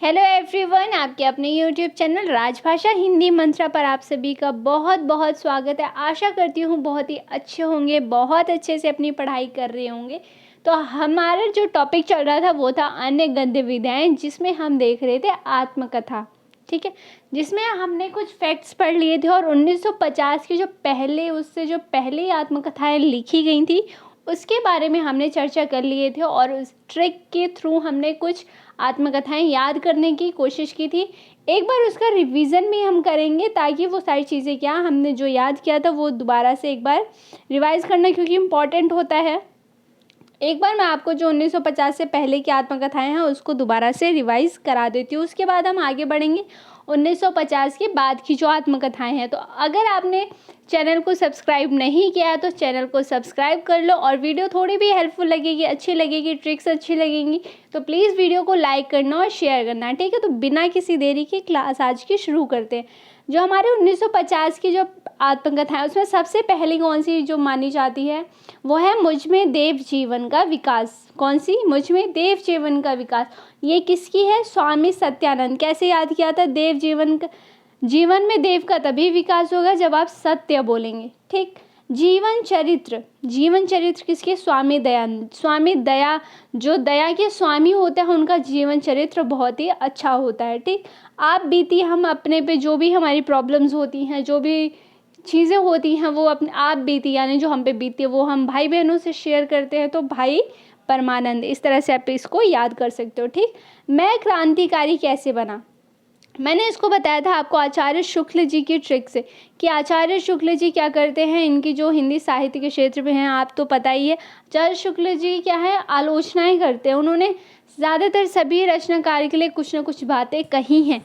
Hello everyone, आपके अपने YouTube channel राजभाषा हिंदी मंत्रा पर आप सभी का बहुत बहुत स्वागत है। आशा करती हूँ बहुत ही अच्छे होंगे, बहुत अच्छे से अपनी पढ़ाई कर रहे होंगे। तो हमारा जो टॉपिक चल रहा था वो था अन्य गद्य विधाएं, जिसमें हम देख रहे थे आत्मकथा। ठीक है, जिसमें हमने कुछ फैक्ट्स पढ़ लिए थे और 1950 के जो पहले आत्मकथाएं लिखी गई थी उसके बारे में हमने चर्चा कर लिए थे और उस ट्रिक के थ्रू हमने कुछ आत्मकथाएं याद करने की कोशिश की थी। एक बार उसका रिवीजन भी हम करेंगे ताकि वो सारी चीज़ें क्या हमने जो याद किया था वो दोबारा से एक बार रिवाइज करना, क्योंकि इम्पॉर्टेंट होता है। एक बार मैं आपको जो 1950 से पहले की आत्मकथाएं हैं उसको दोबारा से रिवाइज करा देती हूँ, उसके बाद हम आगे बढ़ेंगे 1950 के बाद की जो आत्मकथाएं हैं। तो अगर आपने चैनल को सब्सक्राइब नहीं किया है तो चैनल को सब्सक्राइब कर लो, और वीडियो थोड़ी भी हेल्पफुल लगेगी, अच्छी लगेगी, ट्रिक्स अच्छी लगेंगी तो प्लीज़ वीडियो को लाइक करना और शेयर करना। ठीक है, तो बिना किसी देरी की क्लास आज की शुरू करते हैं। जो हमारे 1950 की जो आत्मकथा है उसमें सबसे पहली कौन सी जो मानी जाती है वो है मुझ में देव जीवन का विकास। कौन सी? मुझ में देव जीवन का विकास। ये किसकी है? स्वामी सत्यानंद। कैसे याद किया था? देव जीवन का, जीवन में देव का तभी विकास होगा जब आप सत्य बोलेंगे। ठीक। जीवन चरित्र किसके? स्वामी दयानंद। स्वामी दया, जो दया के स्वामी होते हैं उनका जीवन चरित्र बहुत ही अच्छा होता है। ठीक। आप बीती, हम अपने पे जो भी हमारी प्रॉब्लम्स होती हैं, जो भी चीज़ें होती हैं वो अपने आप बीती, यानी जो हम पे बीती है वो हम भाई बहनों से शेयर करते हैं। तो भाई परमानंद, इस तरह से आप इसको याद कर सकते हो। ठीक। मैं क्रांतिकारी कैसे बना? मैंने इसको बताया था आपको आचार्य शुक्ल जी की ट्रिक से, कि आचार्य शुक्ल जी क्या करते हैं, इनकी जो हिंदी साहित्य के क्षेत्र में हैं आप तो पता ही है। आचार्य शुक्ल जी क्या है, आलोचनाएं करते हैं। उन्होंने ज़्यादातर सभी रचनाकार के लिए कुछ ना कुछ बातें कही हैं।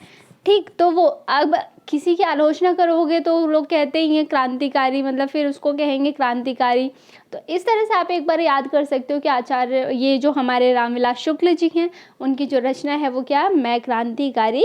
ठीक। तो वो अब किसी की आलोचना करोगे तो लोग कहते ही हैं क्रांतिकारी, मतलब फिर उसको कहेंगे क्रांतिकारी। तो इस तरह से आप एक बार याद कर सकते हो कि आचार्य, ये जो हमारे रामविलास शुक्ल जी हैं, उनकी जो रचना है वो क्या? मैं क्रांतिकारी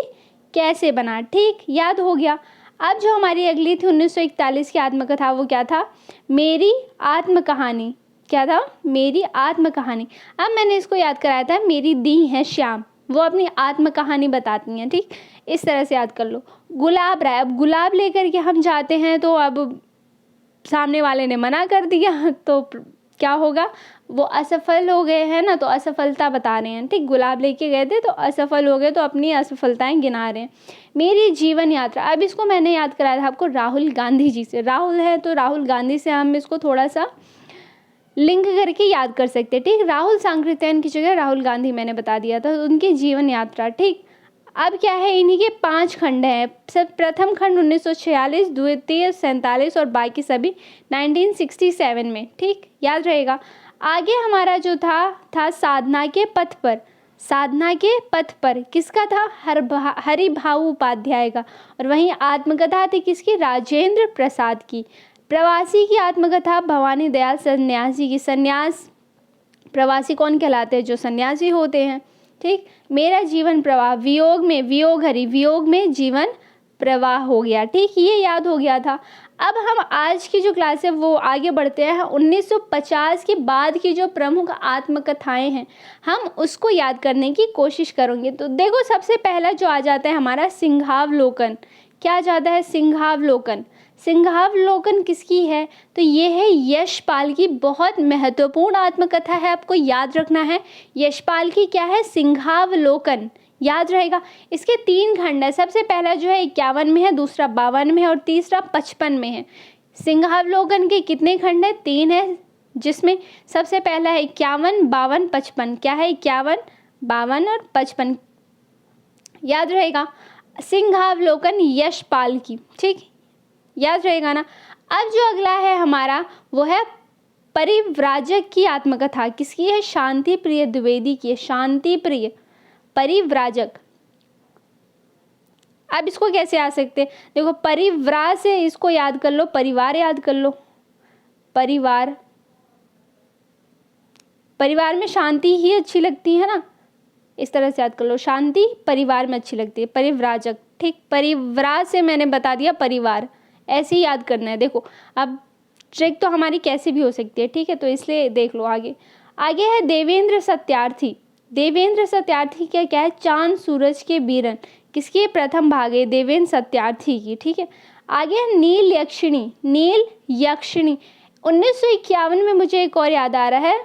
कैसे बना। ठीक, याद हो गया। अब जो हमारी अगली थी 1941 की आत्मकथा, वो क्या था? मेरी आत्मकहानी। क्या था? मेरी आत्मकहानी। अब मैंने इसको याद कराया था, मेरी दी है श्याम, वो अपनी आत्मकहानी बताती हैं। ठीक, इस तरह से याद कर लो। गुलाब राय, अब गुलाब लेकर के हम जाते हैं तो अब सामने वाले ने मना कर दिया तो क्या होगा? वो असफल हो गए हैं ना, तो असफलता बता रहे हैं। ठीक, गुलाब लेके गए थे तो असफल हो गए, तो अपनी असफलताएं गिना रहे हैं। मेरी जीवन यात्रा, अब इसको मैंने याद कराया था आपको राहुल गांधी जी से। राहुल है तो राहुल गांधी से हम इसको थोड़ा सा लिंक करके याद कर सकते हैं। ठीक, राहुल सांकृत्यायन की जगह राहुल गांधी मैंने बता दिया था, उनकी जीवन यात्रा। ठीक, अब क्या है, इन्हीं के 5 खंड हैं। सब प्रथम खंड 1946, द्वितीय 47 और बाकी सभी 1967 में। ठीक, याद रहेगा। आगे हमारा जो था साधना के पथ पर। साधना के पथ पर किसका था? हरिभाऊ उपाध्याय का। और वहीं आत्मकथा थी किसकी? राजेंद्र प्रसाद की। प्रवासी की आत्मकथा भवानी दयाल सन्यासी की। सन्यास, प्रवासी कौन कहलाते हैं? जो सन्यासी होते हैं। ठीक, मेरा जीवन प्रवाह, वियोग में वियोग हरि, वियोग में जीवन प्रवाह हो गया। ठीक, ये याद हो गया था। अब हम आज की जो क्लास है वो आगे बढ़ते हैं। 1950 के बाद की जो प्रमुख आत्मकथाएं हैं हम उसको याद करने की कोशिश करेंगे। तो देखो, सबसे पहला जो आ जाता है हमारा सिंहावलोकन। क्या आ जाता है? सिंहावलोकन। सिंहावलोकन किसकी है? तो ये है यशपाल की। बहुत महत्वपूर्ण आत्मकथा है, आपको याद रखना है। यशपाल की क्या है? सिंहावलोकन। याद रहेगा। इसके 3 खंड है। सबसे पहला जो है 51 में है, दूसरा 52 में है और तीसरा 55 में है। सिंहावलोकन के कितने खंड है? 3 है, जिसमें सबसे पहला है 51, 52, 55। क्या है? 51, 52 और 55। याद रहेगा। सिंहावलोकन यशपाल की। ठीक, याद रहेगा ना। अब जो अगला है हमारा वो है परिव्राजक की आत्मकथा। किसकी है? शांति प्रिय द्विवेदी की है। शांति प्रिय परिव्राजक। अब इसको कैसे आ सकते हैं? देखो, परिव्रा से इसको याद कर लो, परिवार याद कर लो। परिवार, परिवार में शांति ही अच्छी लगती है ना, इस तरह से याद कर लो। शांति परिवार में अच्छी लगती है। परिव्राजक। ठीक, परिव्रा से मैंने बता दिया परिवार, ऐसे ही याद करना है। देखो, अब ट्रिक तो हमारी कैसे भी हो सकती है। ठीक है, तो इसलिए देख लो आगे। आगे है देवेंद्र सत्यार्थी। देवेंद्र सत्यार्थी का क्या है, चांद सूरज के बीरन, किसकी प्रथम भाग है, देवेंद्र सत्यार्थी की। ठीक है, आगे है नील यक्षिणी, नील यक्षिणी 1951 में मुझे एक और याद आ रहा है,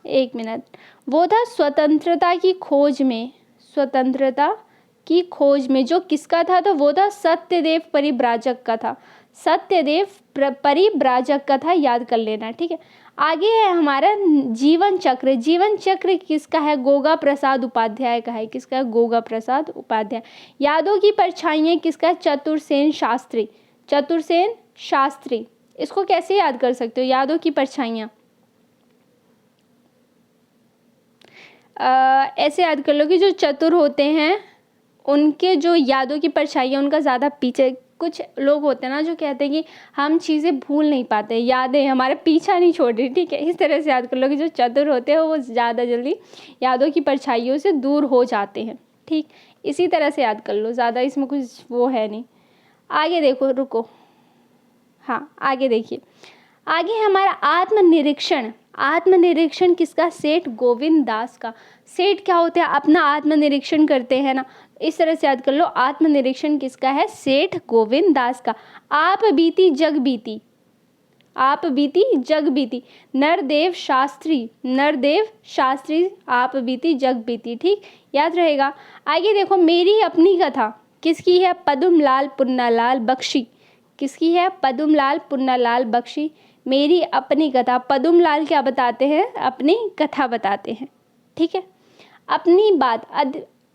एक मिनट, वो था स्वतंत्रता की खोज में, स्वतंत्रता की खोज में, जो किसका था, तो वो था सत्यदेव परिव्राजक का था, सत्यदेव परिव्राजक का था, याद कर लेना। ठीक है, आगे है हमारा जीवन चक्र, जीवन चक्र किसका है, गोगा प्रसाद उपाध्याय का है, किसका है, गोगा प्रसाद उपाध्याय। यादों की परछाइयाँ किसका है, चतुरसेन शास्त्री, चतुरसेन शास्त्री। इसको कैसे याद कर सकते हो, यादों की परछाइयाँ, ऐसे याद कर लो कि जो चतुर होते हैं उनके जो यादों की परछाइयाँ उनका ज़्यादा पीछे, कुछ लोग होते हैं ना जो कहते हैं कि हम चीज़ें भूल नहीं पाते, यादें हमारे पीछा नहीं छोड़ रही। ठीक है, इस तरह से याद कर लो कि जो चतुर होते हैं वो ज़्यादा जल्दी यादों की परछाइयों से दूर हो जाते हैं। ठीक, इसी तरह से याद कर लो, ज़्यादा इसमें कुछ वो है नहीं। आगे देखो, रुको, हाँ आगे देखिए, आगे है हमारा आत्मनिरीक्षण, आत्मनिरीक्षण किसका, सेठ गोविंद दास का। सेठ क्या होते हैं, अपना आत्मनिरीक्षण करते हैं ना, इस तरह से याद कर लो, आत्मनिरीक्षण किसका है, सेठ गोविंद दास का। आप बीती जग बीती, आप बीती जग बीती, नरदेव शास्त्री, नरदेव शास्त्री, आप बीती जग बीती। ठीक, याद रहेगा। आगे देखो, मेरी अपनी कथा किसकी है, पद्मलाल पुन्नालाल बख्शी, किसकी है, पद्मलाल पुन्नालाल बख्शी। मेरी अपनी कथा, पद्मलाल क्या बताते हैं, अपनी कथा बताते हैं। ठीक है, अपनी बात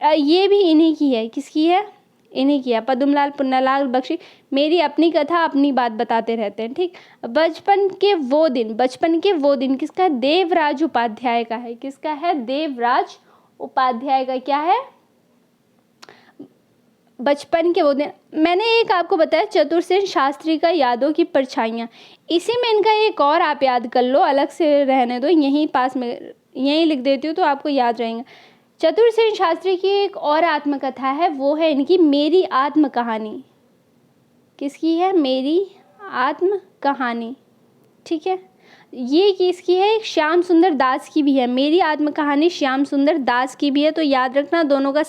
ये भी इन्हीं की है, किसकी है, इन्हीं की है, पद्मलाल पुन्नालाल बख्शी मेरी अपनी कथा अपनी बात बताते रहते हैं। ठीक, बचपन के वो दिन, बचपन के वो दिन किसका है, देवराज उपाध्याय का है, किसका है, देवराज उपाध्याय का। क्या है, बचपन के वो दिन। मैंने एक आपको बताया चतुरसेन शास्त्री का यादों की परछाइयाँ, इसी में इनका एक और आप याद कर लो, अलग से रहने दो, यहीं पास में यहीं लिख देती हूँ तो आपको याद रहेगा। चतुरसेन शास्त्री की एक और आत्मकथा है, वो है इनकी मेरी आत्म कहानी, किसकी है, मेरी आत्म कहानी। ठीक है, ये किसकी है, एक श्याम सुंदर दास की भी है, मेरी आत्म कहानी श्याम सुंदर दास की भी है, तो याद रखना दोनों का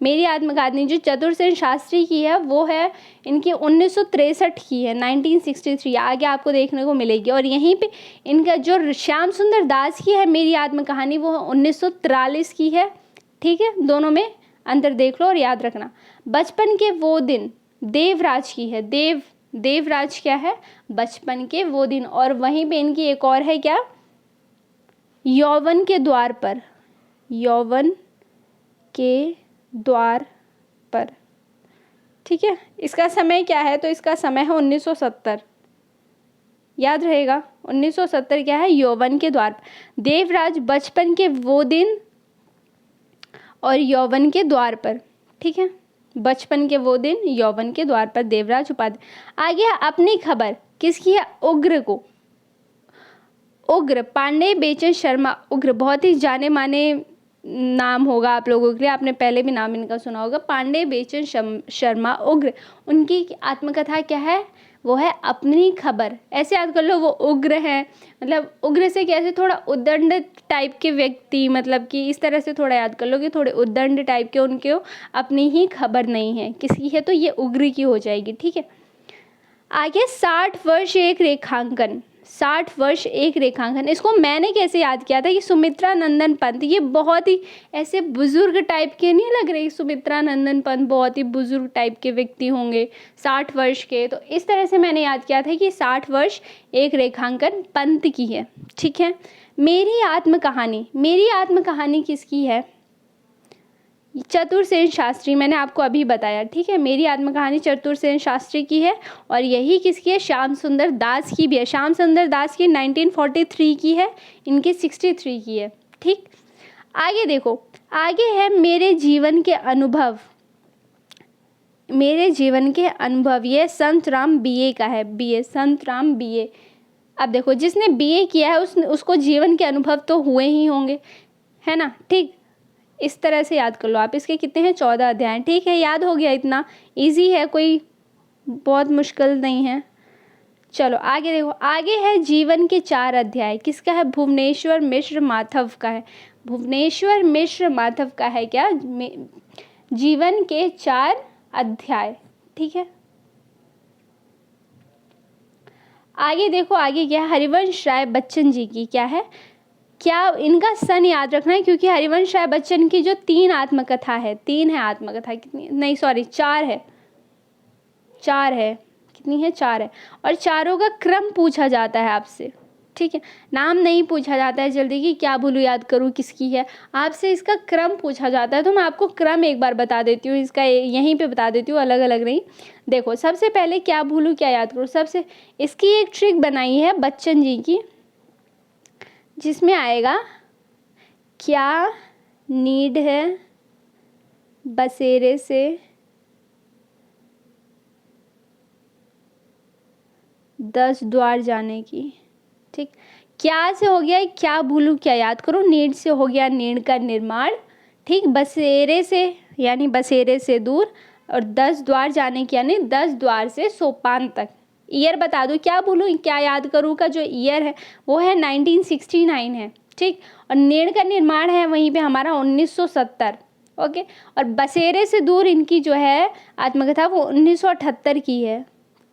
मेरी आत्म कहानी जो चतुरसेन शास्त्री की है वो है इनकी 1963 की है, 1963 आगे आपको देखने को मिलेगी। और यहीं पे इनका जो श्याम सुंदर दास की है मेरी आत्म कहानी वो 1943 की है। ठीक है, दोनों में अंतर देख लो और याद रखना। बचपन के वो दिन देवराज की है, देवराज क्या है, बचपन के वो दिन। और वहीं पे इनकी एक और है, क्या, यौवन के द्वार पर, यौवन के द्वार पर। ठीक है, इसका समय क्या है, तो इसका समय है 1970, याद रहेगा 1970 क्या है, यौवन के द्वार पर। देवराज बचपन के वो दिन और यौवन के द्वार पर। ठीक है, बचपन के वो दिन, यौवन के द्वार पर, देवराज उपाध्याय। आगे अपनी खबर किसकी है, उग्र को, उग्र पांडे बेचन शर्मा। उग्र बहुत ही जाने माने नाम होगा आप लोगों के लिए, आपने पहले भी नाम इनका सुना होगा, पांडे बेचन शर्मा उग्र। उनकी आत्मकथा क्या है, वो है अपनी खबर। ऐसे याद कर लो, वो उग्र है, मतलब उग्र से कैसे, थोड़ा उद्दंड टाइप के व्यक्ति, मतलब कि इस तरह से थोड़ा याद कर लो कि थोड़े उद्दंड टाइप के, उनके अपनी ही खबर नहीं है, किसकी है, तो ये उग्र की हो जाएगी। ठीक है, आगे 60 वर्ष एक रेखांकन, 60 वर्ष एक रेखांकन। इसको मैंने कैसे याद किया था कि सुमित्रा नंदन पंत, ये बहुत ही ऐसे बुजुर्ग टाइप के नहीं लग रहे, सुमित्रा नंदन पंत बहुत ही बुजुर्ग टाइप के व्यक्ति होंगे 60 वर्ष के, तो इस तरह से मैंने याद किया था कि 60 वर्ष एक रेखांकन पंत की है। ठीक है, मेरी आत्म कहानी, मेरी आत्म कहानी किसकी है, चतुरसेन शास्त्री, मैंने आपको अभी बताया। ठीक है, मेरी आत्मकहानी चतुरसेन शास्त्री की है, और यही किसकी है, श्याम सुंदर दास की भी है। श्याम सुंदर दास की 1943 की है, इनकी 63 की है। ठीक, आगे देखो, आगे है मेरे जीवन के अनुभव, मेरे जीवन के अनुभव, ये संत राम बीए का है, बीए, संत राम बीए। अब देखो, जिसने बीए किया है उसको जीवन के अनुभव तो हुए ही होंगे, है ना। ठीक, इस तरह से याद कर लो आप। इसके कितने हैं, 14 अध्याय। ठीक है, याद हो गया, इतना इजी है, कोई बहुत मुश्किल नहीं है। चलो आगे देखो, आगे है जीवन के 4 अध्याय, किसका है, भुवनेश्वर मिश्र माधव का है। भुवनेश्वर मिश्र माधव का है क्या, जीवन के 4 अध्याय। ठीक है, आगे देखो, आगे क्या है, हरिवंश राय बच्चन जी की क्या है, क्या इनका सन याद रखना है, क्योंकि हरिवंश राय बच्चन की जो 3 आत्मकथा है, 3 है आत्मकथा, कितनी नहीं सॉरी 4 है, 4 है, कितनी है 4 है, और चारों का क्रम पूछा जाता है आपसे। ठीक है, नाम नहीं पूछा जाता है जल्दी कि क्या भूलू याद करूँ किसकी है, आपसे इसका क्रम पूछा जाता है। तो मैं आपको क्रम एक बार बता देती हूँ, इसका यहीं पे बता देती हूँ, अलग अलग नहीं। देखो, सबसे पहले क्या भूलू क्या याद करूँ, सबसे इसकी एक ट्रिक बनाई है बच्चन जी की, जिसमें आएगा क्या नीड है बसेरे से 10 द्वार जाने की। ठीक, क्या से हो गया क्या भूलू क्या याद करो, नीड से हो गया नीड का निर्माण। ठीक, बसेरे से यानी बसेरे से दूर, और 10 द्वार जाने की यानी 10 द्वार से सोपान तक। ईयर बता दूं, क्या भूलू क्या याद करूँ का जो ईयर है वो है 1969 है। ठीक, और नीड का निर्माण है वहीं पे हमारा 1970। ओके, और बसेरे से दूर इनकी जो है आत्मकथा वो 1978 की है।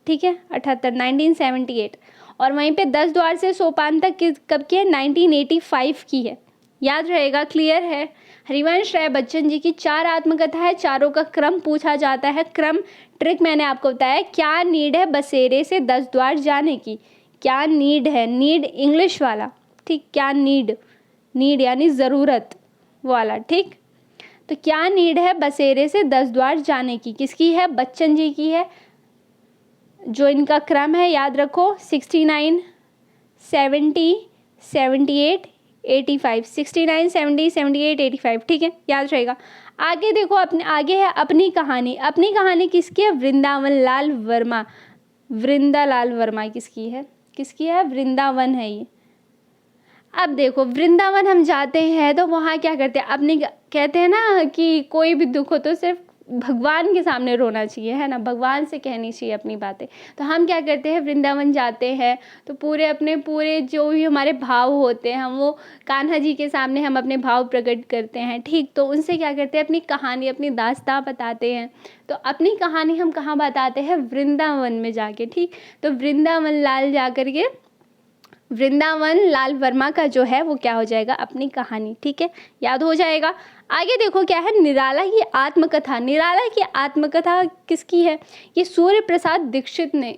ठीक है, 78 1978, और वहीं पे 10 द्वार से सोपान तक कब की है, 1985 की है। याद रहेगा, क्लियर है। हरिवंश राय बच्चन जी की 4 आत्मकथा है, चारों का क्रम पूछा जाता है। क्रम ट्रिक मैंने आपको बताया, क्या नीड है बसेरे से 10 द्वार जाने की, क्या नीड है, नीड इंग्लिश वाला। ठीक, क्या नीड, नीड यानी ज़रूरत वाला। ठीक, तो क्या नीड है बसेरे से 10 द्वार जाने की, किसकी है, बच्चन जी की है। जो इनका क्रम है याद रखो, 69 70 78 85, 69 70 78 85। ठीक है, याद रहेगा। आगे देखो, अपने आगे है अपनी कहानी। अपनी कहानी किसकी है, वृंदावन लाल वर्मा, वृंदा लाल वर्मा किसकी है, किसकी है, वृंदावन है ये। अब देखो, वृंदावन हम जाते हैं तो वहाँ क्या करते हैं, अपनी कहते हैं ना कि कोई भी दुख हो तो सिर्फ भगवान के सामने रोना चाहिए, है ना, भगवान से कहनी चाहिए अपनी बातें। तो हम क्या करते हैं, वृंदावन जाते हैं तो पूरे अपने पूरे जो भी हमारे भाव होते हैं हम वो कान्हा जी के सामने हम अपने भाव प्रकट करते हैं। ठीक, तो उनसे क्या करते हैं, अपनी कहानी अपनी दास्तां बताते हैं। तो अपनी कहानी हम कहाँ बताते हैं, वृंदावन में जाके। ठीक, तो वृंदावन लाल जा कर के, वृंदावन लाल वर्मा का जो है वो क्या हो जाएगा, अपनी कहानी। ठीक है, याद हो जाएगा। आगे देखो क्या है, निराला की आत्मकथा। निराला की आत्मकथा किसकी है, ये सूर्य प्रसाद दीक्षित ने,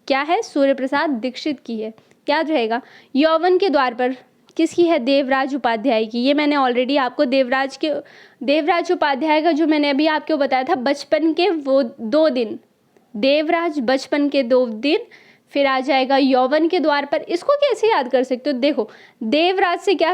क्या है, सूर्य प्रसाद दीक्षित की है। याद रहेगा। यौवन के द्वार पर किसकी है, देवराज उपाध्याय की। ये मैंने ऑलरेडी आपको देवराज उपाध्याय का जो मैंने अभी आपको बताया था, बचपन के वो 2 दिन, देवराज बचपन के 2 दिन, फिर आ जाएगा यौवन के द्वार पर। इसको कैसे याद कर सकते हो, देखो देवराज से क्या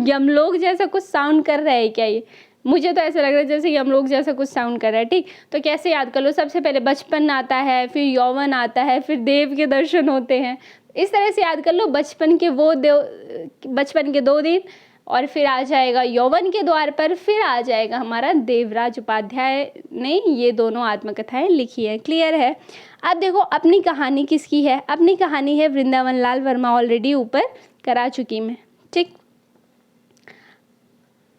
यमलोक जैसा कुछ साउंड कर रहा है क्या, ये मुझे तो ऐसा लग रहा है जैसे यमलोक जैसा कुछ साउंड कर रहा है। ठीक, तो कैसे याद कर लो, सबसे पहले बचपन आता है, फिर यौवन आता है, फिर देव के दर्शन होते हैं, इस तरह से याद कर लो। बचपन के 2 दिन, और फिर आ जाएगा यौवन के द्वार पर, फिर आ जाएगा हमारा देवराज उपाध्याय ने ये दोनों आत्मकथाएं लिखी है। क्लियर है। अब देखो, अपनी कहानी किसकी है, अपनी कहानी है वृंदावन लाल वर्मा, ऑलरेडी ऊपर करा चुकी मैं। ठीक,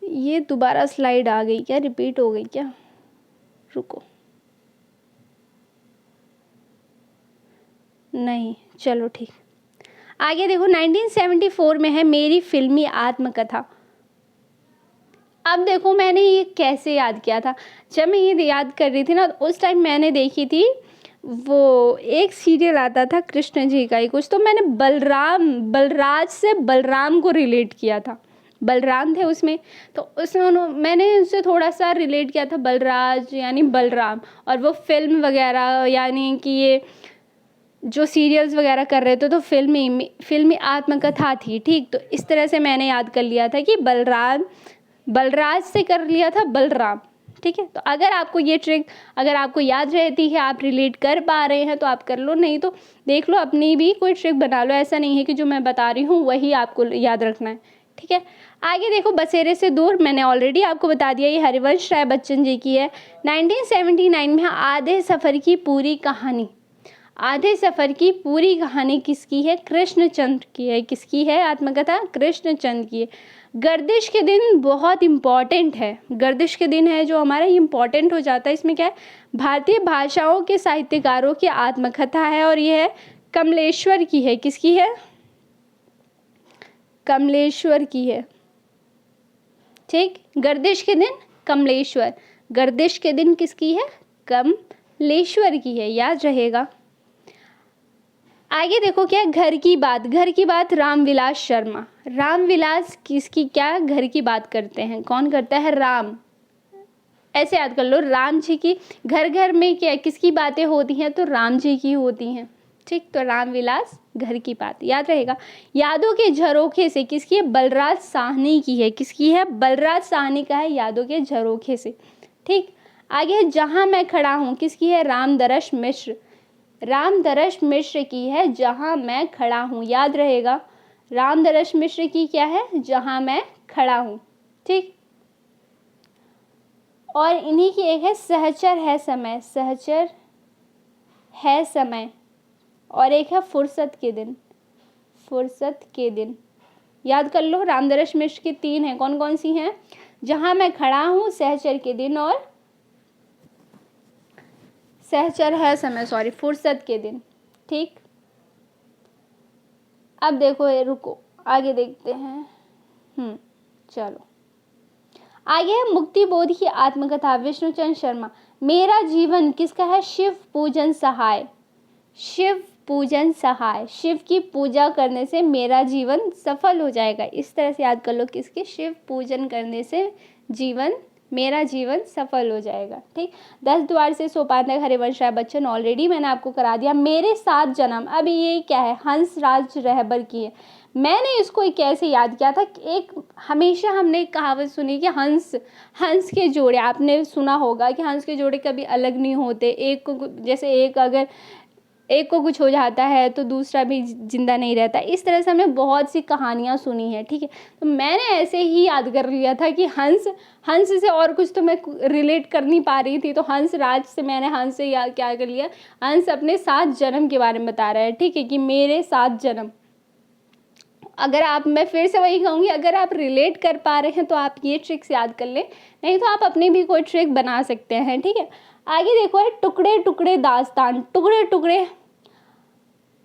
ये दोबारा स्लाइड आ गई क्या, रिपीट हो गई क्या, रुको, नहीं, चलो ठीक। आगे देखो, 1974 में है मेरी फिल्मी आत्मकथा। अब देखो, मैंने ये कैसे याद किया था, जब मैं ये याद कर रही थी ना, उस टाइम मैंने देखी थी वो एक सीरियल आता था कृष्ण जी का ही कुछ, तो मैंने बलराज से बलराम को रिलेट किया था। बलराम थे उसमें, तो उसमें मैंने उससे थोड़ा सा रिलेट किया था, बलराज यानी बलराम, और वो फिल्म वगैरह यानी कि ये जो सीरियल्स वगैरह कर रहे थे तो फिल्मी आत्मकथा थी। ठीक, तो इस तरह से मैंने याद कर लिया था कि बलराज से कर लिया था बलराम। ठीक है, तो अगर आपको ये ट्रिक अगर आपको याद रहती है, आप रिलेट कर पा रहे हैं तो आप कर लो, नहीं तो देख लो अपनी भी कोई ट्रिक बना लो। ऐसा नहीं है कि जो मैं बता रही हूँ वही आपको याद रखना है। ठीक है, आगे देखो, बसेरे से दूर मैंने ऑलरेडी आपको बता दिया, ये हरिवंश राय बच्चन जी की है। 1979 में आधे सफ़र की पूरी कहानी, आधे सफ़र की पूरी कहानी किसकी है, कृष्णचंद्र की है। किसकी है आत्मकथा, कृष्णचंद्र की है। गर्दिश के दिन बहुत इम्पॉर्टेंट है, गर्दिश के दिन है जो हमारा इम्पॉर्टेंट हो जाता है। इसमें क्या है, भारतीय भाषाओं के साहित्यकारों की आत्मकथा है और ये है कमलेश्वर की है। किसकी है? कमलेश्वर की है। ठीक, गर्दिश के दिन कमलेश्वर, गर्दिश के दिन किसकी है? कमलेश्वर की है, याद रहेगा। आगे देखो क्या है, घर की बात, घर की बात रामविलास शर्मा। रामविलास किसकी क्या घर की बात करते हैं? कौन करता है? राम। ऐसे याद कर लो, राम जी की घर घर में क्या किसकी बातें होती हैं? तो राम जी की होती हैं। ठीक, तो रामविलास घर की बात याद रहेगा। यादों के झरोखे से किसकी है? बलराज साहनी की है। किसकी है? बलराज साहनी का है, यादों के झरोखे से। ठीक, आगे है जहां मैं खड़ा हूं, किसकी है? रामदरस मिश्र, रामदरस मिश्र की है जहां मैं खड़ा हूं, याद रहेगा। रामदरस मिश्र की क्या है? जहां मैं खड़ा हूं। ठीक, और इन्हीं की एक है सहचर है समय, सहचर है समय, और एक है फुर्सत के दिन, फुर्सत के दिन। याद कर लो, रामदरस मिश्र की 3 है, कौन कौन सी हैं? जहां मैं खड़ा हूं, सहचर के दिन, और सहचर है समय, सॉरी, फुर्सत के दिन। ठीक, अब देखो, ये रुको, आगे देखते हैं। चलो, आगे है मुक्ति बोध की आत्मकथा, विष्णुचंद्र शर्मा। मेरा जीवन किसका है? शिव पूजन सहाय, शिव पूजन सहाय, शिव की पूजा करने से मेरा जीवन सफल हो जाएगा। इस तरह से याद कर लो, किसके? शिव पूजन करने से जीवन, मेरा जीवन सफल हो जाएगा। ठीक, 10 द्वार से सोपान तक हरिवंश राय बच्चन ऑलरेडी मैंने आपको करा दिया। मेरे 7 जन्म, अभी ये क्या है? हंस राज रहबर की है। मैंने इसको कैसे याद किया था? एक हमेशा हमने कहावत सुनी कि हंस, हंस के जोड़े, आपने सुना होगा कि हंस के जोड़े कभी अलग नहीं होते। एक को जैसे एक को कुछ हो जाता है तो दूसरा भी जिंदा नहीं रहता। इस तरह से हमने बहुत सी कहानियाँ सुनी है। ठीक है, तो मैंने ऐसे ही याद कर लिया था कि हंस, हंस से और कुछ तो मैं रिलेट कर नहीं पा रही थी, तो हंस राज से मैंने हंस से याद क्या कर लिया, हंस अपने 7 जन्म के बारे में बता रहा है। ठीक है, कि मेरे 7 जन्म। अगर आप, मैं फिर से वही कहूँगी, अगर आप रिलेट कर पा रहे हैं तो आप ये ट्रिक्स याद कर लें, नहीं तो आप अपनी भी कोई ट्रिक बना सकते हैं। ठीक है, आगे देखो है टुकड़े टुकड़े दास्तान। टुकड़े टुकड़े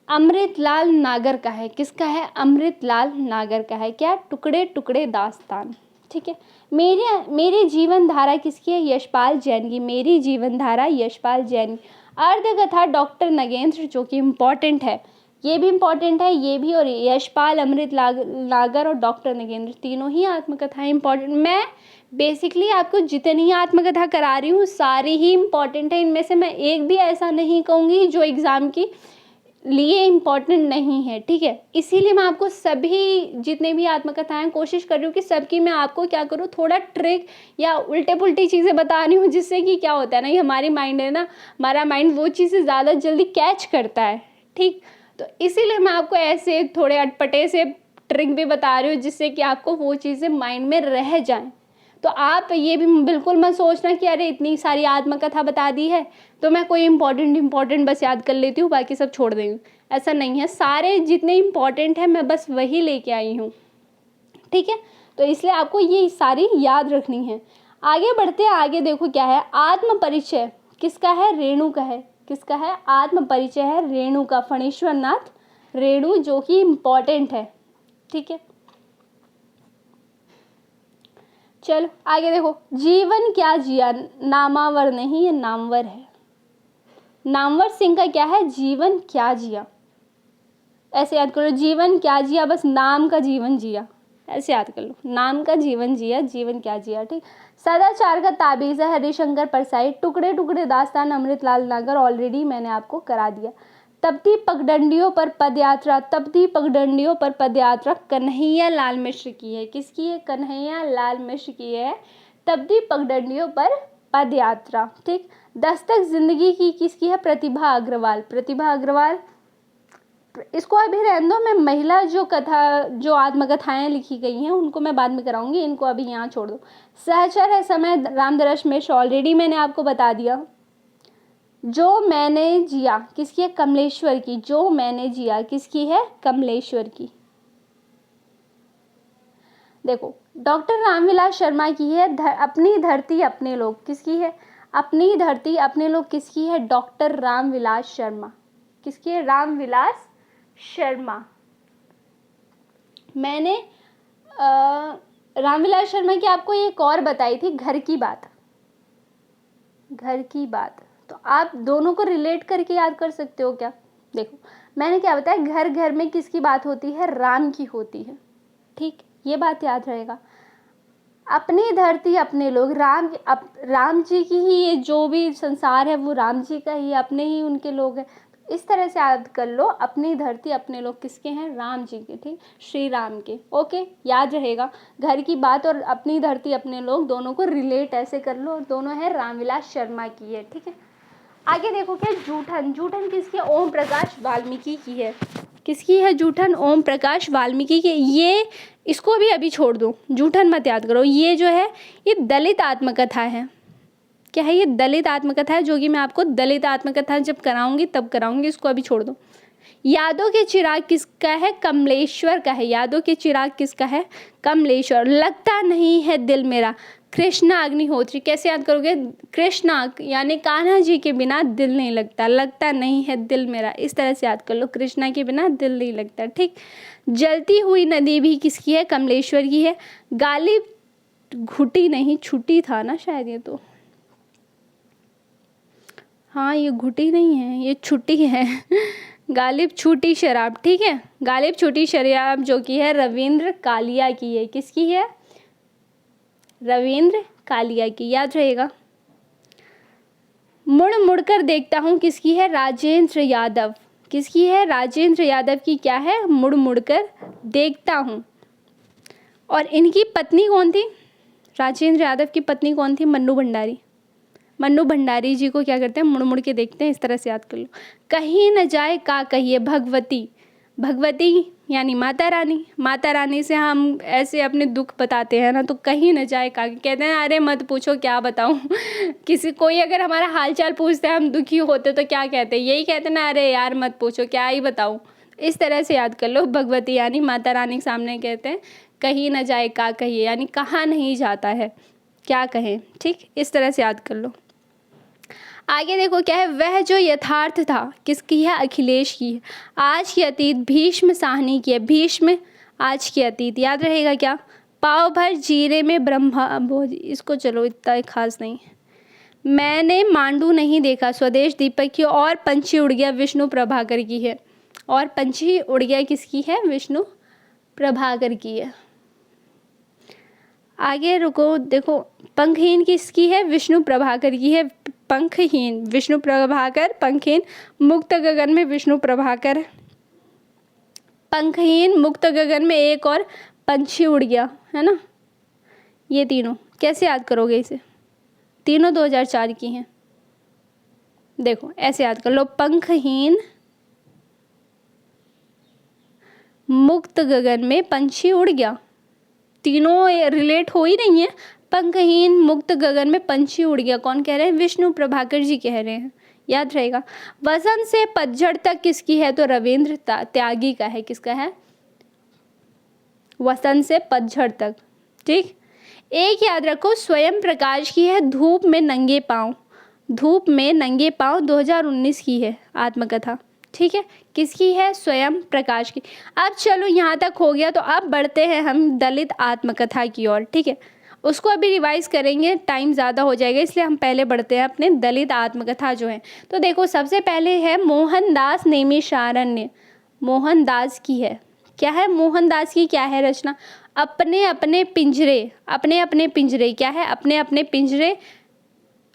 अमृतलाल नागर का है। किसका है? अमृतलाल नागर का है। क्या? टुकड़े टुकड़े दास्तान। ठीक है, मेरी जीवन धारा किसकी है? यशपाल जैन की। मेरी जीवन धारा यशपाल जैन। अर्धकथा डॉक्टर नगेंद्र, जो कि इम्पॉर्टेंट है, ये भी इम्पॉर्टेंट है, ये भी, और यशपाल, अमृत नागर और डॉक्टर नगेंद्र, तीनों ही आत्मकथाएं इम्पॉर्टेंट। मैं बेसिकली आपको जितनी आत्मकथा करा रही हूँ सारी ही इम्पॉर्टेंट है। इनमें से मैं एक भी ऐसा नहीं कहूँगी जो एग्ज़ाम की लिए इम्पॉर्टेंट नहीं है। ठीक है, इसीलिए मैं आपको सभी जितने भी आत्मकथाएं कोशिश कर रही हूँ कि सबकी मैं आपको क्या करूँ, थोड़ा ट्रिक या उल्टे पुल्टी चीज़ें बता रही हूँ, जिससे कि क्या होता है ना, ये हमारी माइंड है ना, हमारा माइंड वो चीज़ें ज़्यादा जल्दी कैच करता है। ठीक, तो इसीलिए मैं आपको ऐसे थोड़े अटपटे से ट्रिक भी बता रही हूँ, जिससे कि आपको वो चीज़ें माइंड में रह जाएं। तो आप ये भी बिल्कुल मत सोचना कि अरे इतनी सारी आत्मकथा बता दी है तो मैं कोई इम्पोर्टेंट बस याद कर लेती हूँ, बाकी सब छोड़ देंगे। ऐसा नहीं है, सारे जितने इम्पोर्टेंट है मैं बस वही लेके आई हूँ। ठीक है, तो इसलिए आपको ये सारी याद रखनी है। आगे बढ़ते हैं, आगे देखो क्या है, आत्म परिचय किसका है? रेणु का है। किसका है? आत्म परिचय है रेणु का, फणीश्वर नाथ रेणु, जो कि इम्पोर्टेंट है। ठीक है, चलो आगे देखो, जीवन क्या जिया, नामावर नहीं, ये नामवर है। नामवर सिंह का क्या है? जीवन क्या जिया। ऐसे याद करो, जीवन क्या जिया, बस नाम का जीवन जिया, ऐसे याद कर लो, नाम का जीवन जिया, जीवन क्या जिया। ठीक, सदाचार का ताबीज़ है हरिशंकर परसाई। टुकड़े टुकड़े दास्तान अमृतलाल नागर, ऑलरेडी मैंने आपको करा दिया। तपती पगडंडियों पर पदयात्रा, तपती पगडंडियों पर पदयात्रा कन्हैया लाल मिश्र की है। किसकी है? कन्हैया लाल मिश्र की है, तपती पगडंडियों पर पदयात्रा। ठीक, दस्तक जिंदगी की किसकी है? प्रतिभा अग्रवाल। प्रतिभा अग्रवाल, इसको अभी रहने दो, मैं महिला जो कथा, जो आत्मकथाएं लिखी गई हैं उनको मैं बाद में कराऊंगी, इनको अभी यहाँ छोड़ दो। सहचर है समय रामदरस मिश्र, ऑलरेडी मैंने आपको बता दिया। जो मैंने जिया किसकी है? कमलेश्वर की। जो मैंने जिया किसकी है? कमलेश्वर की। देखो डॉक्टर रामविलास शर्मा की है अपनी धरती अपने लोग, किसकी है? अपनी धरती अपने लोग किसकी है? डॉक्टर रामविलास शर्मा। किसकी है? रामविलास शर्मा। मैंने रामविलास शर्मा की आपको एक और बताई थी, घर की बात। घर की बात तो आप दोनों को रिलेट करके याद कर सकते हो क्या? देखो मैंने क्या बताया, घर घर में किसकी बात होती है? राम की होती है। ठीक, ये बात याद रहेगा। अपनी धरती अपने लोग, राम जी की ही, ये जो भी संसार है वो राम जी का ही, अपने ही उनके लोग हैं। इस तरह से याद कर लो, अपनी धरती अपने लोग किसके हैं? राम जी के। ठीक, श्री राम के। ओके, याद रहेगा। घर की बात और अपनी धरती अपने लोग दोनों को रिलेट ऐसे कर लो, और दोनों है रामविलास शर्मा की है। ठीक है, आगे देखो क्या, जूठन। जूठन किसकी है? ओम प्रकाश वाल्मीकि की है। किसकी है जूठन? ओम प्रकाश वाल्मीकि की। ये इसको भी अभी छोड़ दो, जूठन मत याद करो। ये जो है ये दलित आत्मकथा है। क्या है ये? दलित आत्मकथा है, जो कि मैं आपको दलित आत्मकथा जब कराऊंगी तब कराऊंगी, इसको अभी छोड़ दो। यादों के चिराग किसका है? कमलेश्वर का है। यादों के चिराग किसका है? कमलेश्वर। लगता नहीं है दिल मेरा, कृष्णा अग्निहोत्री। कैसे याद करोगे? कृष्णा यानी कान्हा जी के बिना दिल नहीं लगता, लगता नहीं है दिल मेरा, इस तरह से याद कर लो, कृष्णा के बिना दिल नहीं लगता। ठीक, जलती हुई नदी भी किसकी है? कमलेश्वर की है। गालिब घुटी नहीं, छुटी था ना शायद ये तो, हाँ ये घुटी नहीं है, ये छुट्टी है। गालिब छूटी शराब। ठीक है, गालिब छूटी शराब जो कि है रविंद्र कालिया की है। किसकी है? रविंद्र कालिया की, याद रहेगा। मुड़ मुड़ कर देखता हूँ किसकी है? राजेंद्र यादव। किसकी है? राजेंद्र यादव की क्या है? मुड़ मुड़ कर देखता हूँ। और इनकी पत्नी कौन थी? राजेंद्र यादव की पत्नी कौन थी? मन्नू भंडारी। मन्नू भंडारी जी को क्या करते हैं? मुड़ मुड़ के देखते हैं, इस तरह से याद कर लो। कहीं न जाए का कहिए भगवती। भगवती यानी माता रानी। माता रानी से हम ऐसे अपने दुख बताते हैं ना, तो कहीं न जाए का कहते हैं, अरे मत पूछो क्या बताऊं। किसी कोई अगर हमारा हालचाल पूछते हैं, हम दुखी होते तो क्या कहते हैं? यही कहते हैं ना, अरे यार मत पूछो, क्या ही बताऊं। इस तरह से याद कर लो, भगवती यानी माता रानी के सामने कहते हैं कहीं न जाए का कहिए, यानी कहा नहीं जाता है, क्या कहें। ठीक, इस तरह से याद कर लो। आगे देखो क्या है, वह जो यथार्थ था किसकी है? अखिलेश की है। आज की अतीत भीष्म साहनी की है। भीष्म आज की अतीत, याद रहेगा क्या? पाव भर जीरे में ब्रह्मा भोज, इसको चलो इतना खास नहीं। मैंने मांडू नहीं देखा, स्वदेश दीपक की। और पंछी उड़ गया विष्णु प्रभाकर की है। और पंछी उड़ गया किसकी है? विष्णु प्रभाकर की है। आगे रुको, देखो पंखहीन किसकी है? विष्णु प्रभाकर की है। पंखहीन विष्णु प्रभाकर, पंखहीन मुक्त गगन में विष्णु प्रभाकर। पंखहीन मुक्त गगन में एक और पंछी उड़ गया, है ना। ये तीनों कैसे याद करोगे? इसे तीनों 2004 की हैं। देखो ऐसे याद कर लो, पंखहीन मुक्त गगन में पंछी उड़ गया। तीनों रिलेट हो ही नहीं है। पंखहीन मुक्त गगन में पंछी उड़ गया, कौन कह रहे हैं? विष्णु प्रभाकर जी कह रहे हैं, याद रहेगा। वसंत से पतझड़ तक किसकी है? तो रविंद्र त्यागी का है। किसका है? वसंत से पतझड़ तक। ठीक, एक याद रखो, स्वयं प्रकाश की है धूप में नंगे पांव। धूप में नंगे पांव 2019 की है आत्मकथा। ठीक है, किसकी है? स्वयं प्रकाश की। अब चलो यहाँ तक हो गया, तो अब बढ़ते हैं हम दलित आत्मकथा की ओर। ठीक है, उसको अभी रिवाइज करेंगे, टाइम ज़्यादा हो जाएगा, इसलिए हम पहले बढ़ते हैं अपने दलित आत्मकथा जो है। तो देखो सबसे पहले है मोहनदास नैमिषारण्य। मोहनदास की है, क्या है? मोहनदास की क्या है रचना? अपने अपने पिंजरे। अपने अपने पिंजरे क्या है? अपने अपने पिंजरे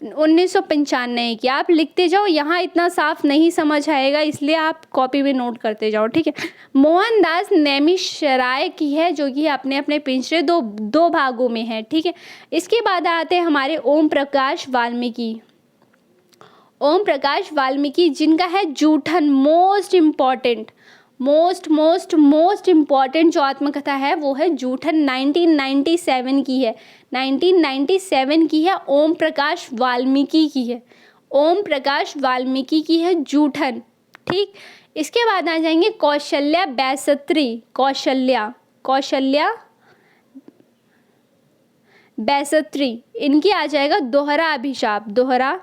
1995 की। आप लिखते जाओ, यहाँ इतना साफ नहीं समझ आएगा, इसलिए आप कॉपी में नोट करते जाओ। ठीक है, मोहनदास नैमिषारण्य की है, जो कि अपने अपने पिंजरे दो भागों में है। ठीक है, इसके बाद आते हैं हमारे ओम प्रकाश वाल्मीकि। ओम प्रकाश वाल्मीकि जिनका है जूठन। मोस्ट इम्पॉर्टेंट जो आत्मकथा है वो है जूठन, 1997 की है। 1997 की है, ओम प्रकाश वाल्मीकि की है। ओम प्रकाश वाल्मीकि की है जूठन। ठीक, इसके बाद आ जाएंगे कौशल्या बैसत्री। कौशल्या बैसत्री, इनकी आ जाएगा दोहरा अभिशाप, दोहरा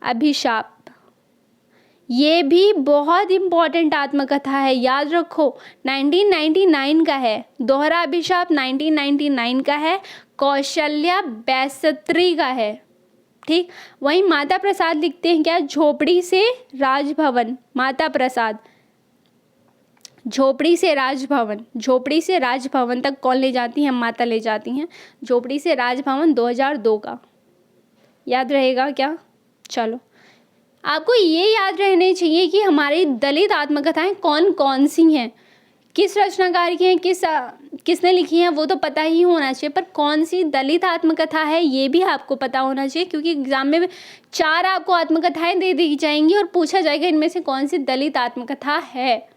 अभिशाप। ये भी बहुत इम्पॉर्टेंट आत्मकथा है, याद रखो। 1999 का है, दोहरा अभिशाप 1999 का है, कौशल्या बैसत्री का है। ठीक, वहीं माता प्रसाद लिखते हैं क्या, झोपड़ी से राजभवन। माता प्रसाद झोपड़ी से राजभवन, झोपड़ी से राजभवन तक कौन ले जाती हैं, माता ले जाती हैं। झोपड़ी से राजभवन 2002 का, याद रहेगा क्या। चलो, आपको ये याद रहने चाहिए कि हमारी दलित आत्मकथाएं कौन कौन सी हैं, किस रचनाकार की हैं, किसने लिखी हैं, वो तो पता ही होना चाहिए, पर कौन सी दलित आत्मकथा है ये भी आपको पता होना चाहिए, क्योंकि एग्जाम में 4 आपको आत्मकथाएं दे दी जाएंगी और पूछा जाएगा इनमें से कौन सी दलित आत्मकथा है।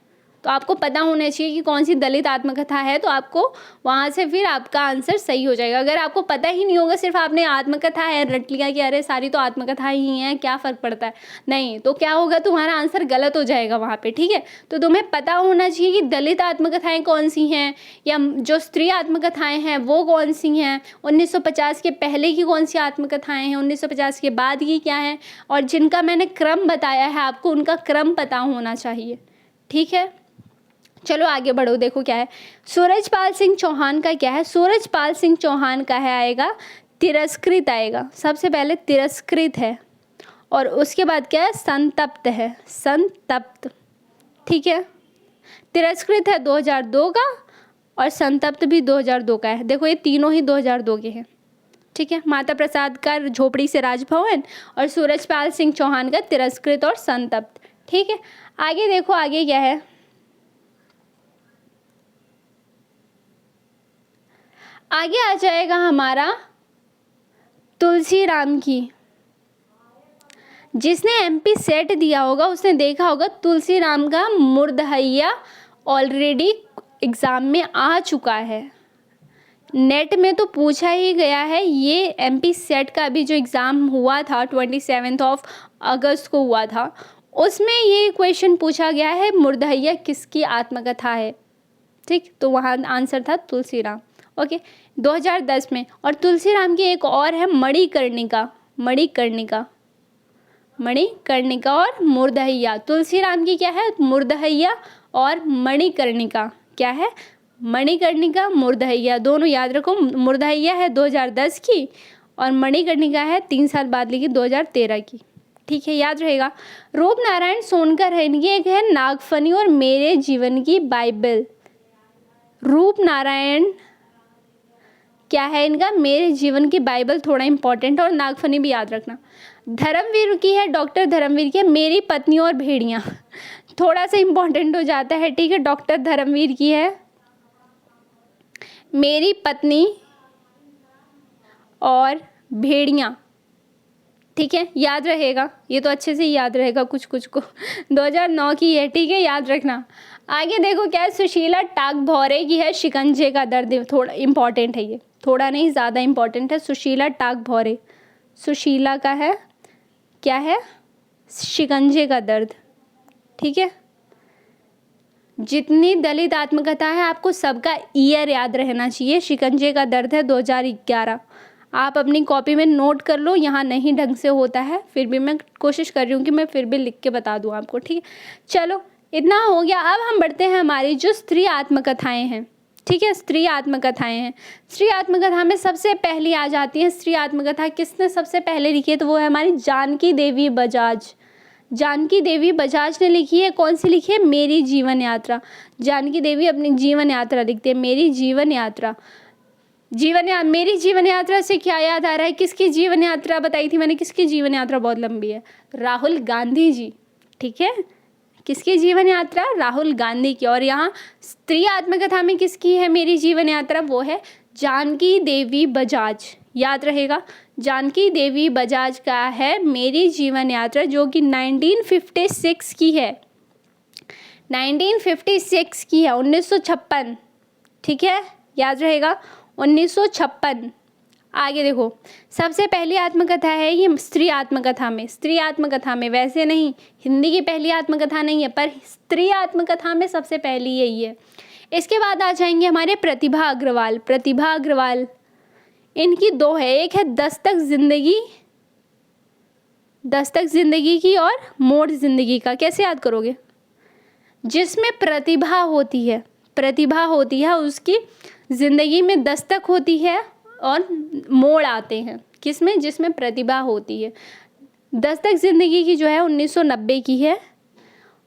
तो आपको पता होना चाहिए कि कौन सी दलित आत्मकथा है, तो आपको वहाँ से फिर आपका आंसर सही हो जाएगा। अगर आपको पता ही नहीं होगा, सिर्फ आपने आत्मकथा है रट लिया कि अरे सारी तो आत्मकथा ही हैं, क्या फ़र्क पड़ता है, नहीं, तो क्या होगा, तुम्हारा आंसर गलत हो जाएगा वहाँ पे। ठीक है, तो तुम्हें पता होना चाहिए कि दलित आत्मकथाएँ कौन सी हैं, या जो स्त्री आत्मकथाएँ हैं वो कौन सी हैं, 1950 के पहले की कौन सी आत्मकथाएँ हैं, 1950 के बाद की क्या हैं, और जिनका मैंने क्रम बताया है आपको उनका क्रम पता होना चाहिए। ठीक है, चलो आगे बढ़ो। देखो क्या है, सूरजपाल सिंह चौहान का क्या है, सूरजपाल सिंह चौहान का है आएगा तिरस्कृत आएगा, सबसे पहले तिरस्कृत है, और उसके बाद क्या है, संतप्त है, संतप्त। ठीक है, तिरस्कृत है 2002 का, और संतप्त भी 2002 का है। देखो ये तीनों ही 2002 के हैं। ठीक है, माता प्रसाद का झोपड़ी से राजभवन, और सूरजपाल सिंह चौहान का तिरस्कृत और संतप्त। ठीक है, आगे देखो, आगे क्या है, आगे आ जाएगा हमारा तुलसी राम की। जिसने एमपी सेट दिया होगा उसने देखा होगा तुलसी राम का मुर्दहैया ऑलरेडी एग्ज़ाम में आ चुका है, नेट में तो पूछा ही गया है। ये एमपी सेट का भी जो एग्ज़ाम हुआ था 27 अगस्त को हुआ था, उसमें ये क्वेश्चन पूछा गया है मुर्दहैया किसकी आत्मकथा है। ठीक, तो वहाँ आंसर था तुलसी राम। ओके, 2010 में। और तुलसी राम की एक और है मणिकर्णिका, मणिकर्णिका, मणिकर्णिका और मुर्दहैया। तुलसी राम की क्या है, मुर्दहैया, और मणिकर्णिका क्या है, मणिकर्णिका, मुर्दहैया, दोनों याद रखो। मुर्दहैया है 2010 की, और मणिकर्णिका है 3 साल बाद लिखी 2013 की। ठीक है, याद रहेगा। रूप नारायण सोनकर है, इनकी एक है नागफनी और मेरे जीवन की बाइबल। रूप नारायण क्या है इनका, मेरे जीवन की बाइबल, थोड़ा इंपॉर्टेंट, और नागफनी भी याद रखना। धर्मवीर की है, डॉक्टर धर्मवीर की है मेरी पत्नी और भेड़ियाँ, थोड़ा सा इंपॉर्टेंट हो जाता है। ठीक है, डॉक्टर धर्मवीर की है मेरी पत्नी और भेड़ियाँ। ठीक है, याद रहेगा, ये तो अच्छे से याद रहेगा कुछ कुछ को। 2009 की है। ठीक है, याद रखना। आगे देखो क्या है, सुशीला टागभौरे की है शिकंजे का दर्द, थोड़ा इंपॉर्टेंट है ये, थोड़ा नहीं ज़्यादा इंपॉर्टेंट है। सुशीला टागभौरे, सुशीला का है क्या है, शिकंजे का दर्द। ठीक है, जितनी दलित आत्मकथा है आपको सबका ईयर याद रहना चाहिए। शिकंजे का दर्द है 2011, आप अपनी कॉपी में नोट कर लो, यहाँ नहीं ढंग से होता है, फिर भी मैं कोशिश कर रही हूँ कि मैं फिर भी लिख के बता दूँ आपको। ठीक है, चलो इतना हो गया। अब हम बढ़ते हैं हमारी जो स्त्री आत्मकथाएं हैं। ठीक है, स्त्री आत्मकथाएं हैं। स्त्री आत्मकथा में सबसे पहली आ जाती है स्त्री आत्मकथा, किसने सबसे पहले लिखी है, तो वो है हमारी जानकी देवी बजाज। जानकी देवी बजाज ने लिखी है, कौन सी लिखी है, मेरी जीवन यात्रा। जानकी देवी अपनी जीवन यात्रा लिखते हैं, मेरी जीवन यात्रा। मेरी जीवन यात्रा से क्या याद आ रहा है, किसकी जीवन यात्रा बताई थी मैंने, किसकी जीवन यात्रा बहुत लंबी है, राहुल गांधी जी। ठीक है, किसकी जीवन यात्रा, राहुल गांधी की। और यहाँ स्त्री आत्मकथा में किसकी है मेरी जीवन यात्रा, वो है जानकी देवी बजाज, याद रहेगा। जानकी देवी बजाज का है मेरी जीवन यात्रा, जो कि 1956 की है, 1956 की है, 1956। ठीक है, याद रहेगा 1956। आगे देखो, सबसे पहली आत्मकथा है ये स्त्री आत्मकथा में, स्त्री आत्मकथा में, वैसे नहीं हिंदी की पहली आत्मकथा नहीं है, पर स्त्री आत्मकथा में सबसे पहली यही है। इसके बाद आ जाएंगे हमारे प्रतिभा अग्रवाल। प्रतिभा अग्रवाल इनकी दो है, एक है दस्तक ज़िंदगी की और मोड़ ज़िंदगी का। कैसे याद करोगे? जिसमें प्रतिभा होती है उसकी ज़िंदगी में दस्तक होती है और मोड़ आते हैं। किसमें? जिसमें प्रतिभा होती है। दस्तक ज़िंदगी की जो है 1990 की है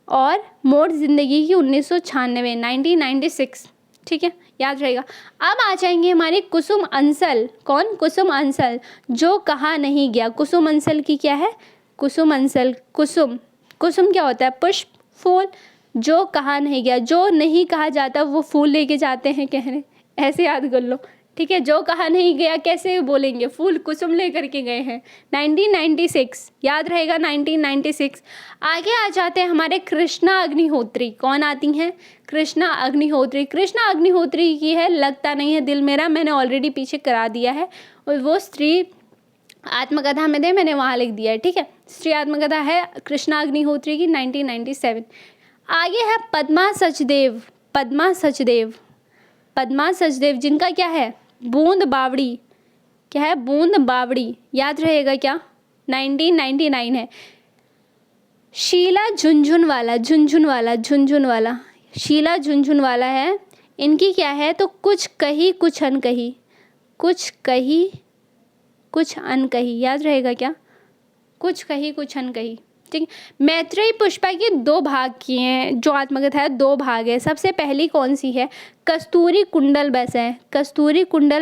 और मोड़ ज़िंदगी की 1996 1996। ठीक है, याद रहेगा। अब आ जाएंगे हमारे कुसुम अंसल। कौन? कुसुम अंसल, जो कहा नहीं गया। कुसुम अंसल की क्या है? कुसुम अंसल, कुसुम क्या होता है? पुष्प, फूल। जो कहा नहीं गया, जो नहीं कहा जाता वो फूल लेके जाते हैं कहने, ऐसे याद कर लो। ठीक है, जो कहा नहीं गया कैसे बोलेंगे? फूल कुसुम लेकर के गए हैं। 1996 याद रहेगा, 1996। आगे आ जाते हैं हमारे कृष्णा अग्निहोत्री। कौन आती हैं? कृष्णा अग्निहोत्री। कृष्णा अग्निहोत्री की है लगता नहीं है दिल मेरा, मैंने ऑलरेडी पीछे करा दिया है, और वो स्त्री आत्मकथा में थे, मैंने वहाँ लिख दिया है। ठीक है, स्त्री आत्मकथा है कृष्णा अग्निहोत्री की 1997। आगे है पद्मा सचदेव जिनका क्या है? बूंद बावड़ी। क्या है? बूंद बावड़ी। याद रहेगा क्या? 1999 है। शीला झुनझुनवाला शीला झुनझुनवाला है। इनकी क्या है? तो कुछ कही कुछ अनकही, कुछ अनकही। याद रहेगा क्या? कुछ कही कुछ अनकही। ठीक है, मैत्रेयी पुष्पा के 2 भाग किए हैं, जो आत्मकथा है 2 भाग है। सबसे पहली कौन सी है? कस्तूरी कुंडल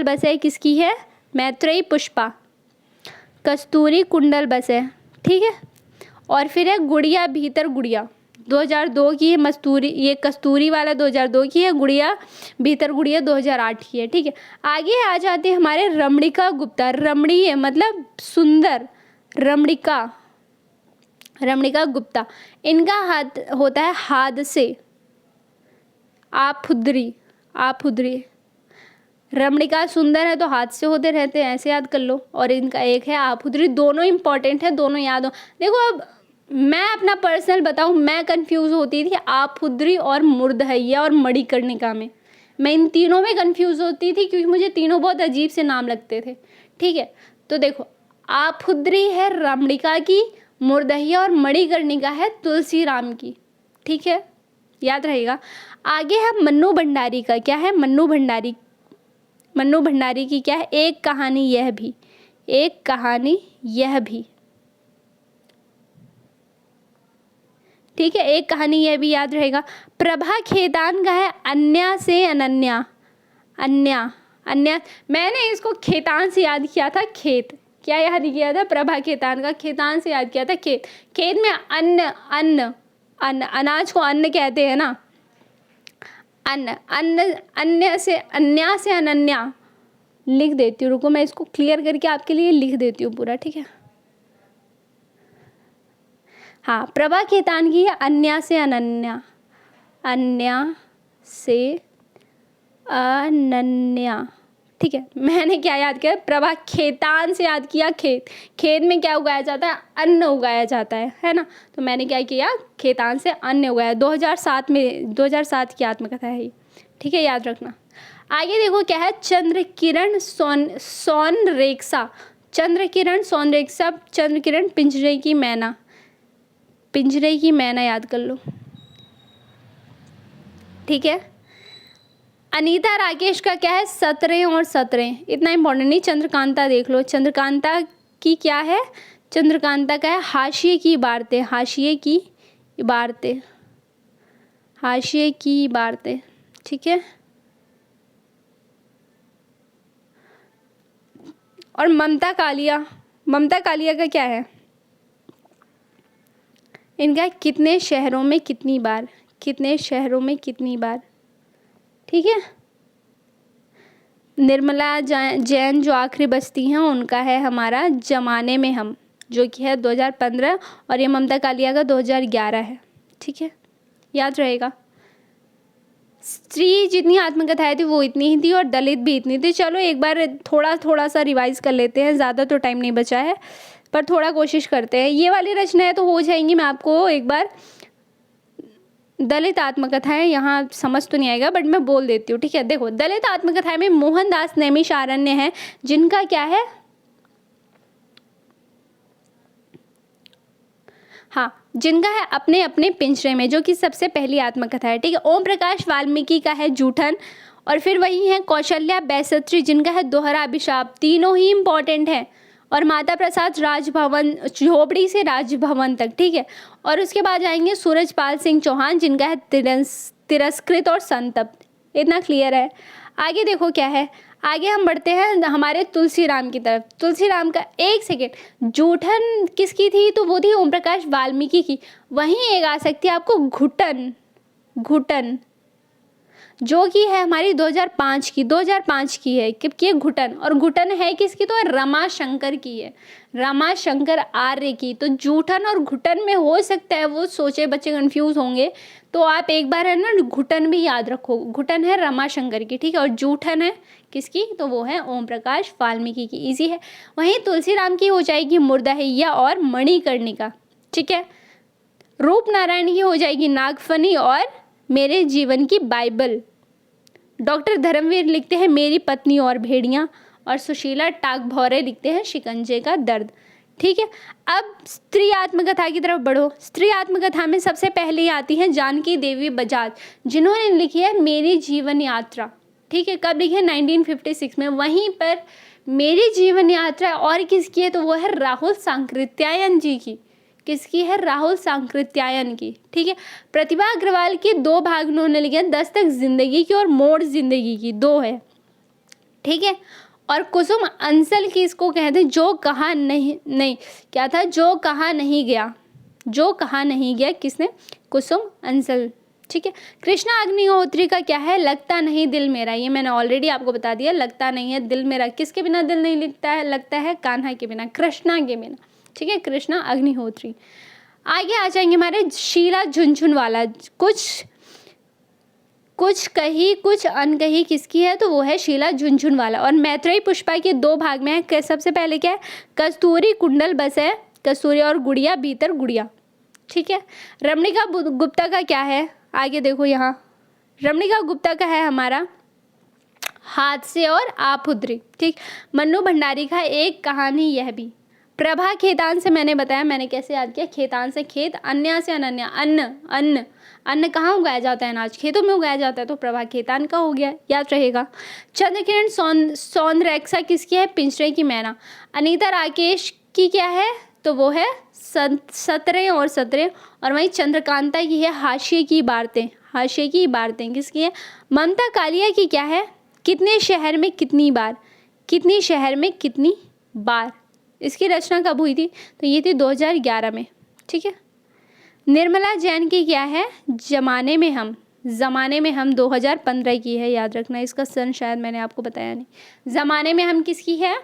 बसे किसकी है? मैत्रेयी पुष्पा, कस्तूरी कुंडल बसे। ठीक है, और फिर है गुड़िया भीतर गुड़िया, 2002 की है। ये कस्तूरी वाला 2002 की है, गुड़िया भीतर गुड़िया 2008 की है। ठीक है, आगे आ जाते हैं हमारे रमणिका गुप्ता। रमणी है मतलब सुंदर, रमणिका गुप्ता। इनका हाथ होता है हाथ से आफुद्री। रमणिका सुंदर है तो हाथ से होते रहते हैं, ऐसे याद कर लो। और इनका एक है आफुद्री। दोनों इंपॉर्टेंट है, दोनों याद हो। देखो अब मैं अपना पर्सनल बताऊं, मैं कंफ्यूज होती थी आफुद्री और मुर्दहैया और मणिकर्णिका में। मैं इन तीनों में कंफ्यूज होती थी क्योंकि मुझे तीनों बहुत अजीब से नाम लगते थे। ठीक है, तो देखो आफुद्री है रमणिका की, मुर्दहिया और मणिकर्णिका है तुलसी राम की। ठीक है, याद रहेगा। आगे है मन्नू भंडारी का। क्या है? मन्नू भंडारी की क्या है? एक कहानी यह भी। ठीक है, एक कहानी यह भी याद रहेगा। प्रभा खेतान का है अन्या से अनन्या। मैंने इसको खेतान से याद किया था, खेत। क्या याद किया था? प्रभा खेतान का खेतान से याद किया था, खेत। खेत में अन्न, अनाज को अन्न कहते हैं ना। अन्य से अनन्या लिख देती हूँ, रुको मैं इसको क्लियर करके आपके लिए लिख देती हूँ पूरा। ठीक है, हाँ, प्रभा खेतान की है अन्या से अनन्या। ठीक है, मैंने क्या याद किया? प्रभा खेतान से याद किया, खेत में क्या उगाया जाता है? अन्न उगाया जाता है ना। तो मैंने क्या किया? खेतान से अन्न उगाया। 2007 की आत्मकथा है ये। ठीक है, याद रखना। आगे देखो क्या है? चंद्रकिरण सोनरेखा। चंद्रकिरण पिंजरे की मैना याद कर लो। ठीक है, अनीता राकेश का क्या है? 17 और 17। इतना इंपॉर्टेंट नहीं, चंद्रकांता देख लो। चंद्रकांता की क्या है? चंद्रकांता का है हाशिए की इबारतें। ठीक है, और ममता कालिया का क्या है? इनका कितने शहरों में कितनी बार। ठीक है, निर्मला जैन जो आखिरी बस्ती हैं उनका है हमारा जमाने में हम, जो कि है 2015, और ये ममता कालिया का 2011 है। ठीक है, याद रहेगा। स्त्री जितनी आत्मकथाएं थी वो इतनी ही थी और दलित भी इतनी थी। चलो एक बार थोड़ा सा रिवाइज कर लेते हैं, ज़्यादा तो टाइम नहीं बचा है पर थोड़ा कोशिश करते हैं। ये वाली रचनाएं तो हो जाएंगी, मैं आपको एक बार दलित आत्मकथाएं, यहाँ समझ तो नहीं आएगा बट मैं बोल देती हूँ, ठीक है। देखो, दलित आत्मकथाएं में मोहनदास नैमिषारण्य हैं, जिनका क्या है, हाँ, जिनका है अपने अपने पिंजरे में, जो कि सबसे पहली आत्मकथा है, ठीक है। ओम प्रकाश वाल्मीकि का है जूठन, और फिर वही है कौशल्या बैसत्री, जिनका है दोहरा अभिशाप। तीनों ही इंपॉर्टेंट हैं। और माता प्रसाद राजभवन, झोपड़ी से राजभवन तक, ठीक है। और उसके बाद आएंगे सूरजपाल सिंह चौहान, जिनका है तिरस्कृत और संतप्त। इतना क्लियर है। आगे देखो क्या है, आगे हम बढ़ते हैं हमारे तुलसी राम की तरफ। तुलसी राम का, एक सेकेंड, जूठन किसकी थी, तो वो थी ओम प्रकाश वाल्मीकि की। वहीं एक आ सकती है आपको घुटन, घुटन, जो कि है हमारी 2005 की, 2005 की है, कि घुटन। और घुटन है किसकी, तो रमा शंकर की है, रमा शंकर आर्य की। तो जूठन और घुटन में हो सकता है वो सोचे बच्चे कंफ्यूज होंगे, तो आप एक बार है ना घुटन भी याद रखो। घुटन है रमा शंकर की, ठीक है। और जूठन है किसकी, तो वो है ओम प्रकाश वाल्मीकि की। इजी है। वहीं तुलसी राम की हो जाएगी मुर्दहैया और मणिकर्णिका, ठीक है। रूप नारायण की हो जाएगी नागफनी और मेरे जीवन की बाइबल। डॉक्टर धर्मवीर लिखते हैं मेरी पत्नी और भेड़ियाँ। और सुशीला टागभौरे लिखते हैं शिकंजे का दर्द, ठीक है। अब स्त्री आत्मकथा की तरफ बढ़ो। स्त्री आत्मकथा में सबसे पहले आती हैं जानकी देवी बजाज, जिन्होंने लिखी है मेरी जीवन यात्रा, ठीक है। कब लिखी है, 1956 में। वहीं पर मेरी जीवन यात्रा और किसकी है, तो वो है राहुल सांकृत्यायन जी की। किसकी है, राहुल सांकृत्यायन की, ठीक है। प्रतिभा अग्रवाल के 2 भाग उन्होंने लिखे हैं, दस्तक जिंदगी की और मोड़ जिंदगी की, 2 है, ठीक है। और कुसुम अंसल की इसको कहते हैं जो कहा नहीं क्या था, जो कहा नहीं गया, जो कहा नहीं गया, किसने, कुसुम अंसल, ठीक है। कृष्णा अग्निहोत्री का क्या है, लगता नहीं दिल मेरा। ये मैंने ऑलरेडी आपको बता दिया, लगता नहीं है दिल मेरा। किसके बिना दिल नहीं लगता है, लगता है कान्हा के बिना, कृष्णा के बिना, ठीक है। कृष्णा अग्निहोत्री। आगे आ जाएंगे हमारे शीला झुनझुनवाला। कुछ कही कुछ अनकही किसकी है, तो वो है शीला झुनझुनवाला। और मैत्रेयी पुष्पा के 2 भाग में है। सबसे पहले क्या है, कस्तूरी कुंडल बस है, कस्तूरी और गुड़िया भीतर गुड़िया, ठीक है। रमणिका गुप्ता का क्या है, आगे देखो यहाँ, रमणिका गुप्ता का है हमारा हादसे और आपुद्री, ठीक। मन्नू भंडारी का एक कहानी यह भी। प्रभा खेतान से मैंने बताया, मैंने कैसे याद किया, खेतान से खेत, अन्या से अनन्या, अन्न, अन्न, अन्न कहाँ उगाया जाता है, अनाज खेतों में उगाया जाता है, तो प्रभा खेतान का हो गया, याद रहेगा। चंद्रकिरण सौंदरैक्सा किसकी है, पिंजरे की मैना। अनीता राकेश की क्या है, तो वो है 17 और 17। और वहीं चंद्रकांता की है हाशिए की इबारतें, हाशिए की इबारतें किसकी है। ममता कालिया की क्या है, कितने शहर में कितनी बार, कितनी शहर में कितनी बार। इसकी रचना कब हुई थी, तो ये थी 2011 में, ठीक है। निर्मला जैन की क्या है, ज़माने में हम, ज़माने में हम 2015 की है, याद रखना। इसका सन शायद मैंने आपको बताया नहीं। ज़माने में हम किसकी है,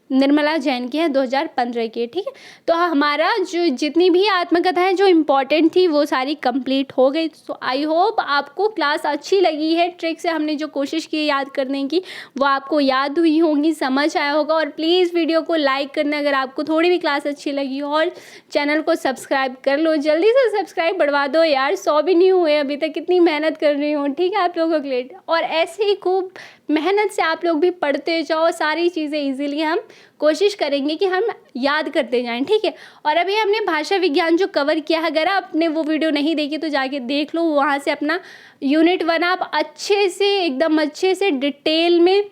निर्मला जैन की है, 2015 की है, ठीक है। तो हमारा जो जितनी भी आत्मकथाएं जो इम्पोर्टेंट थी वो सारी कंप्लीट हो गई। तो आई होप आपको क्लास अच्छी लगी है। ट्रिक से हमने जो कोशिश की याद करने की वो आपको याद हुई होंगी, समझ आया होगा। और प्लीज़ वीडियो को लाइक करना अगर आपको थोड़ी भी क्लास अच्छी लगी हो, और चैनल को सब्सक्राइब कर लो, जल्दी से सब्सक्राइब बढ़वा दो यार, 100 भी नहीं हुए अभी तक, कितनी मेहनत कर रही हूँ, ठीक है, आप लोगों के लिए। और ऐसे ही खूब मेहनत से आप लोग भी पढ़ते जाओ, सारी चीज़ें इजीली हम कोशिश करेंगे कि हम याद करते जाएं, ठीक है। और अभी हमने भाषा विज्ञान जो कवर किया है, अगर आपने वो वीडियो नहीं देखी तो जाके देख लो, वहाँ से अपना यूनिट 1 आप अच्छे से, एकदम अच्छे से डिटेल में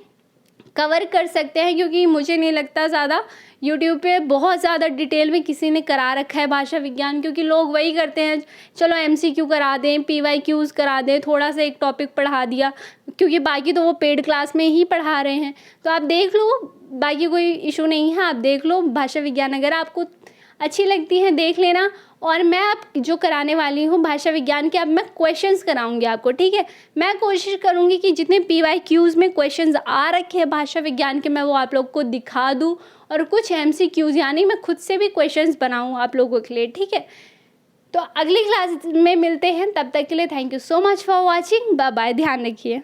कवर कर सकते हैं। क्योंकि मुझे नहीं लगता ज़्यादा यूट्यूब पे बहुत ज़्यादा डिटेल में किसी ने करा रखा है भाषा विज्ञान, क्योंकि लोग वही करते हैं, चलो MCQ करा दें, PYQs करा दें, थोड़ा सा एक टॉपिक पढ़ा दिया, क्योंकि बाकी तो वो पेड क्लास में ही पढ़ा रहे हैं। तो आप देख लो, बाकी कोई इशू नहीं है, आप देख लो भाषा विज्ञान, अगर आपको अच्छी लगती है देख लेना। और मैं आप जो कराने वाली हूँ भाषा विज्ञान के, अब मैं क्वेश्चंस कराऊंगी आपको, ठीक है। मैं कोशिश करूँगी कि जितने PYQs में क्वेश्चंस आ रखे हैं भाषा विज्ञान के, मैं वो आप लोग को दिखा दूँ, और कुछ MCQs यानी मैं खुद से भी क्वेश्चंस बनाऊँ आप लोगों के लिए, ठीक है। तो अगली क्लास में मिलते हैं, तब तक के लिए thank you so much for watching, bye bye, ध्यान रखिए।